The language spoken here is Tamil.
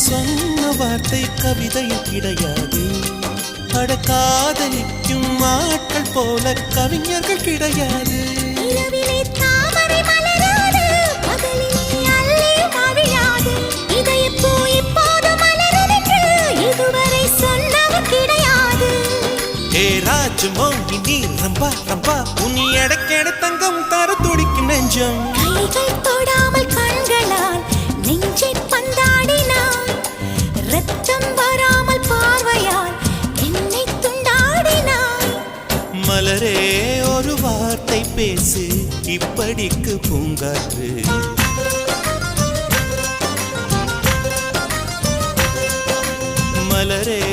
சொன்ன வார்த்தை கவிதையில் கிடையாது. அட காதலிக்கும் ஆட்கள் போல கவிஞர்கள் கிடையாது. ராஜமோகினி ரம்பா ரம்பா உனி எடக்கெட தங்கம் தர துடிக்கும் நெஞ்சம். கைகள் தொடாமல் கண்களால் நெஞ்சை பந்தாடினாய். ரத்தம் வராமல் பார்வையால் என்னை துண்டாடினாய். மலரே ஒரு வார்த்தை பேசு இப்படிக்கு பூங்காற்று. மலரே